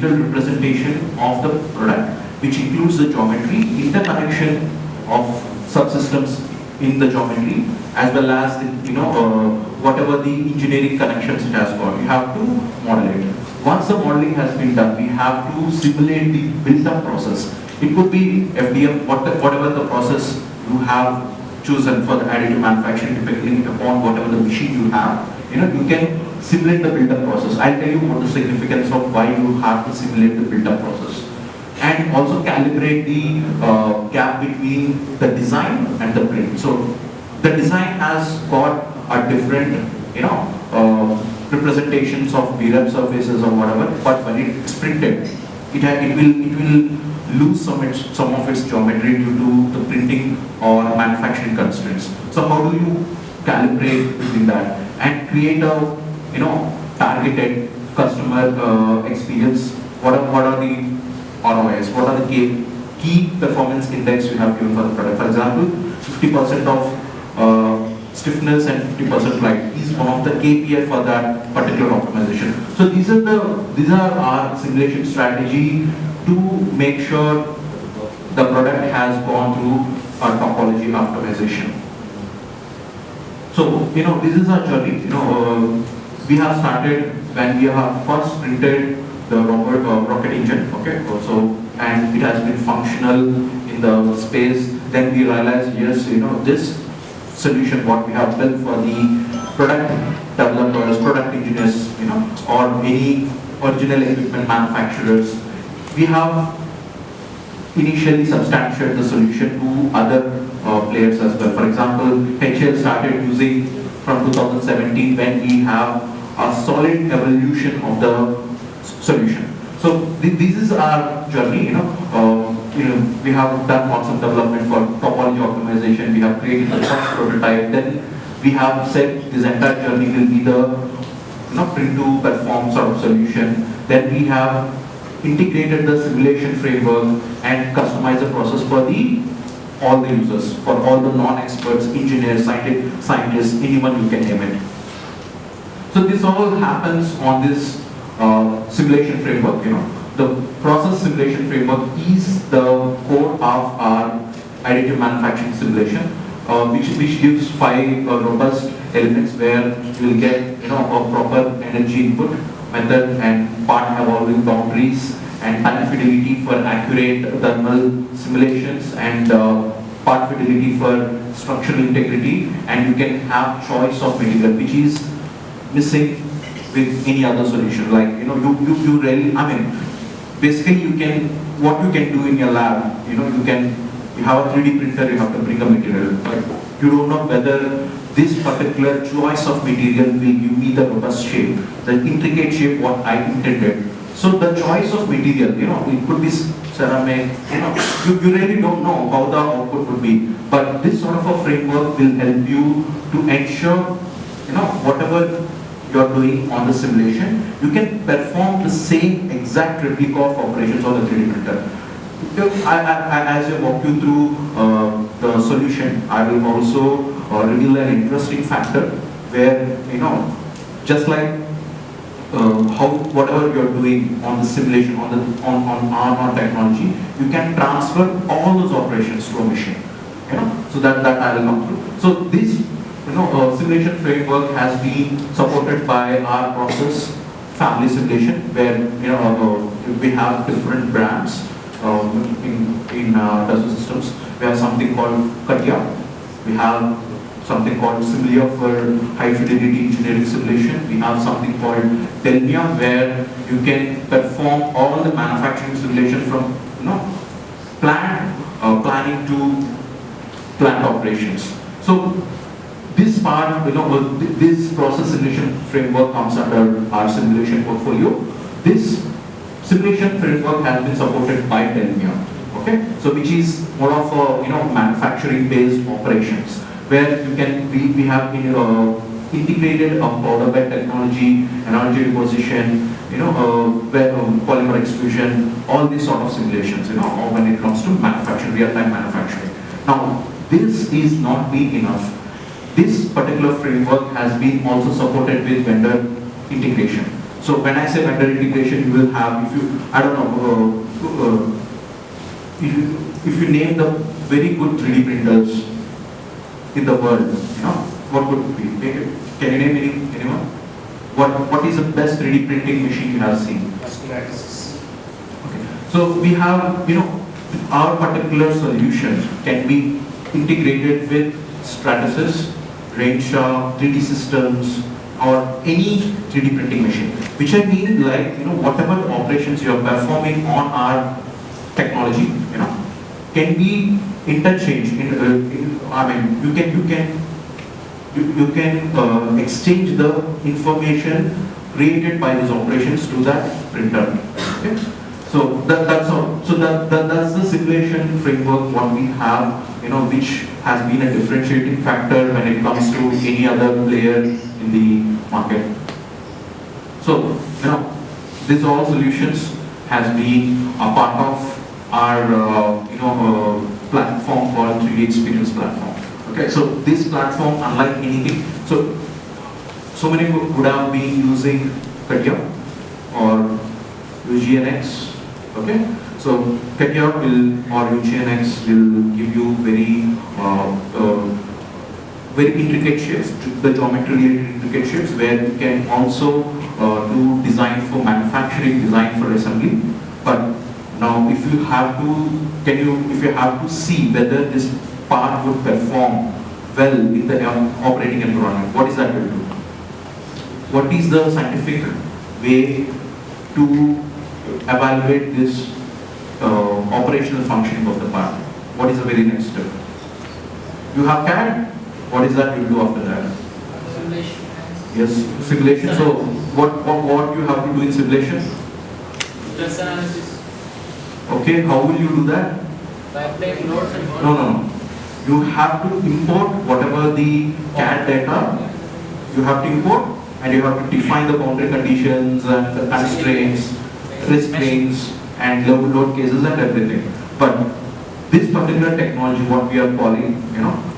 digital representation of the product, which includes the geometry, interconnection of subsystems in the geometry, as well as the, whatever the engineering connections it has got. You have to model it. Once the modeling has been done, we have to simulate the built-up process. It could be FDM, whatever the process you have chosen for the additive manufacturing, depending upon whatever the machine you have. You can simulate the build-up process. I'll tell you what the significance of why you have to simulate the build-up process. And also calibrate the gap between the design and the print. So the design has got a different, representations of mirror surfaces or whatever, but when it's printed, it will lose some of its geometry due to the printing or manufacturing constraints. So how do you calibrate between that and create a targeted customer experience? What are the ROIs? What are the key performance index you have given for the product? For example, 50% of stiffness and 50% light is one of the KPI for that particular optimization. So these are our simulation strategy to make sure the product has gone through our topology optimization. So this is our journey. We have started when we have first printed the rocket engine, okay, also, and it has been functional in the space. Then we realized, yes, this solution what we have built for the product developers, product engineers, or any original equipment manufacturers, we have initially substantiated the solution to other players as well. For example, HL started using from 2017 when we have a solid evolution of the solution. So this is our journey. We have done concept development for topology optimization. We have created the first prototype. Then we have said this entire journey will be the print to perform sort of solution. Then we have integrated the simulation framework and customized the process for all the users, for all the non-experts, engineers, scientists, anyone you can name it. So this all happens on this simulation framework. The process simulation framework is the core of our additive manufacturing simulation, which gives 5 robust elements where you will get a proper energy input method and part evolving boundaries and time fidelity for accurate thermal simulations and part fidelity for structural integrity, and you can have choice of material, which is missing with any other solution. Like you really, basically what you can do in your lab, you have a 3D printer, you have to bring a material, but you don't know whether this particular choice of material will give me the robust shape, the intricate shape what I intended. So the choice of material, it could be ceramic, you really don't know how the output would be. But this sort of a framework will help you to ensure, whatever you're doing on the simulation, you can perform the same exact replica of operations on the 3D printer. As I walk you through the solution, I will also reveal an interesting factor where, just like how whatever you're doing on the simulation, on our technology, you can transfer all those operations to a machine. So that I will come through. So this simulation framework has been supported by our process family simulation, where we have different brands in Dassault systems. We have something called Katya. We have something called Simulia for high fidelity engineering simulation. We have something called Delmia, where you can perform all the manufacturing simulation from planning to plant operations. So this part, this process simulation framework comes under our simulation portfolio. This simulation framework has been supported by Delmia, okay? So which is more of a manufacturing-based operations, where we have integrated a powder bed technology, energy deposition, polymer extrusion, all these sort of simulations, when it comes to manufacturing, real-time manufacturing. Now, this is not big enough. This particular framework has been also supported with vendor integration. So when I say vendor integration, you will have, if you, I don't know, if you name the very good 3D printers in the world, what would it be? Can you name anyone? What is the best 3D printing machine you have seen? Okay. So we have, our particular solution can be integrated with Stratasys, Rainshaw, 3D systems, or any 3D printing machine. Which I mean, like, whatever operations you are performing on our technology, can be interchanged. You can exchange the information created by these operations to that printer. Okay? So that's all. So that's the simulation framework what we have, which has been a differentiating factor when it comes to any other player in the market. So these all solutions has been a part of our platform called 3D Experience Platform. Okay, so this platform, unlike anything, so many would have been using CATIA or UGNX. Okay, so CATIA or UGNX will give you very intricate shapes, the geometry intricate shapes, where you can also do design for manufacturing, design for assembly. But now, if you have to see whether this part would perform well in the operating environment, what is that will do? What is the scientific way to evaluate this operational functioning of the part? What is the very next step? You have CAD. What is that you do after that? Simulation. Yes, simulation. So what you have to do in simulation? Stress analysis. Okay, how will you do that? By applying loads and No. You have to import whatever the CAD data you have to import, and you have to define the boundary conditions and the constraints, restraints, and load cases and everything. But this particular technology, what we are calling,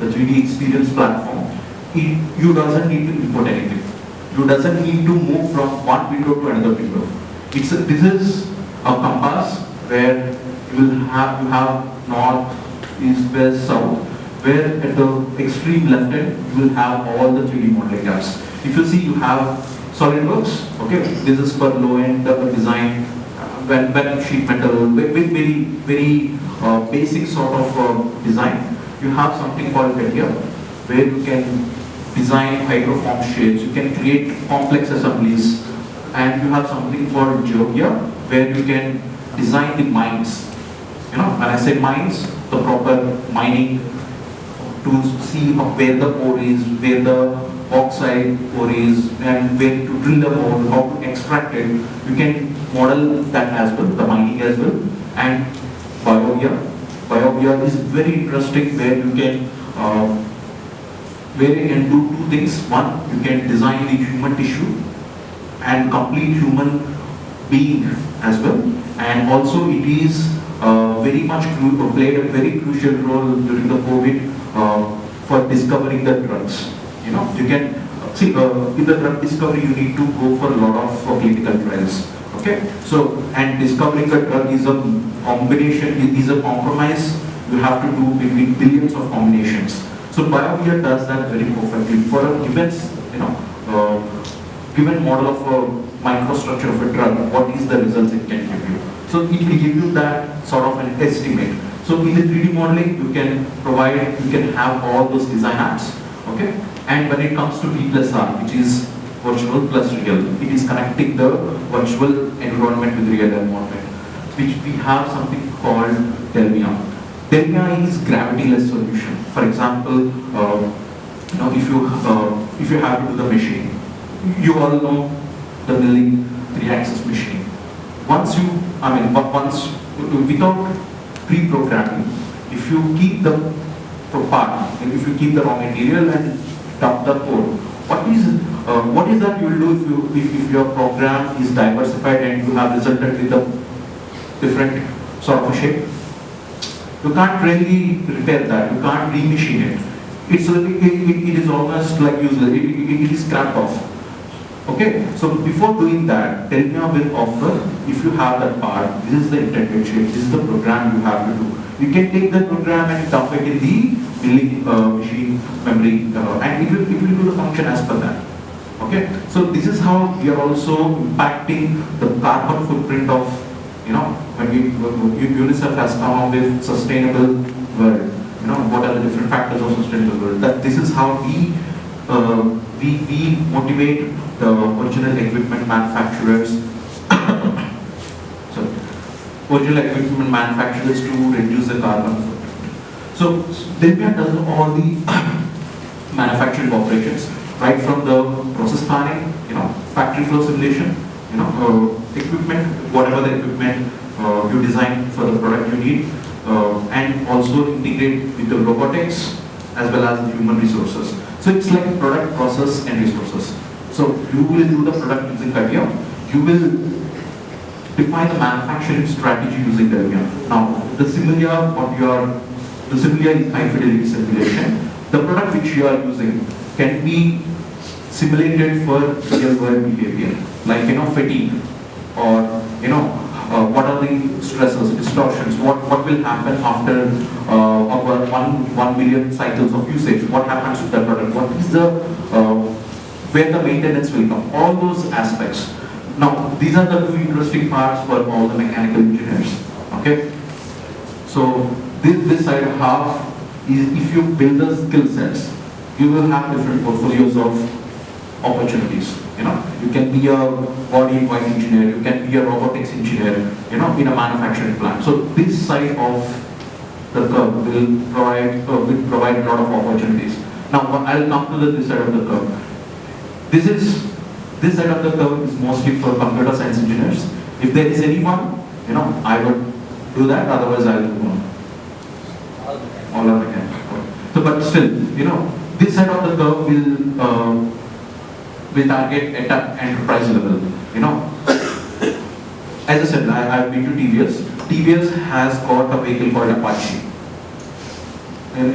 the 3D Experience Platform, you doesn't need to import anything. You doesn't need to move from one window to another window. This is a compass where you have north, east, west, south, where at the extreme left end you will have all the 3D modeling tabs. If you see, you have SolidWorks. Okay, this is for low end design, when sheet metal, with very basic sort of design. You have something called CATIA, where you can design hydroform shapes, you can create complex assemblies, and you have something called Geogia, where you can design the mines. When I say mines, the proper mining to see where the ore is, where the oxide ore is, and where to drill the ore, how to extract it. You can model that as well, the mining as well. And Biovia is very interesting, where you can do two things. One, you can design the human tissue and complete human being as well. And also it is very much played a very crucial role during the COVID for discovering the drugs. You can see in the drug discovery you need to go for a lot of clinical trials. Okay, so and discovering a drug is a combination, is a compromise. You have to do between billions of combinations. So Biovia does that very perfectly for a given, given model of a microstructure of a drug. What is the results it can give you? So it will give you that sort of an estimate. So in the 3D modeling, you can have all those design apps. Okay, and when it comes to V plus R, which is virtual plus real, it is connecting the virtual environment with real environment, which we have something called Delmia. Delmia is gravity-less solution. For example, if you have to do the machine, you all know the milling 3-axis machine. Once without pre-programming, if you keep the part, and if you keep the raw material and dump the code, what is that you will do if your program is diversified and you have resulted with a different sort of a shape? You can't really repair that. You can't remachine it. It is almost like useless. It is scrapped off. Okay, so before doing that, Telmia will offer, if you have that part, this is the intended shape, this is the program you have to do. You can take the program and dump it in the milling machine memory, and it will do the function as per that. Okay, so this is how we are also impacting the carbon footprint of, when UNICEF has come up with sustainable world. What are the different factors of sustainable world? That this is how we motivate the original equipment manufacturers, sorry, original equipment manufacturers to reduce the carbon footprint. So Telmia does all the manufacturing operations, right from the process planning, factory floor simulation, equipment, whatever the equipment you design for the product you need, and also integrate with the robotics as well as the human resources. So it's like product, process, and resources. So you will do the product using Telmia. You will define the manufacturing strategy using Telmia. Now, the similar is high fidelity simulation. The product which you are using can be simulated for real world behavior, like fatigue, or what are the stresses, distortions, what will happen after over 1 million cycles of usage, what happens to the product, what is the where the maintenance will come, all those aspects. Now, these are the two interesting parts for all the mechanical engineers. Okay, so this side half is, if you build the skill sets, you will have different portfolios of opportunities. You can be a body in white engineer, you can be a robotics engineer, in a manufacturing plant. So this side of the curve will provide a lot of opportunities. Now I'll come to this side of the curve. This side of the curve is mostly for computer science engineers. If there is anyone, I would do that. Otherwise, I'll move on. All are mechanical. So, but still, this side of the curve will target at enterprise level. As I said, I've been to TVS. TVS has got a vehicle called Apache. And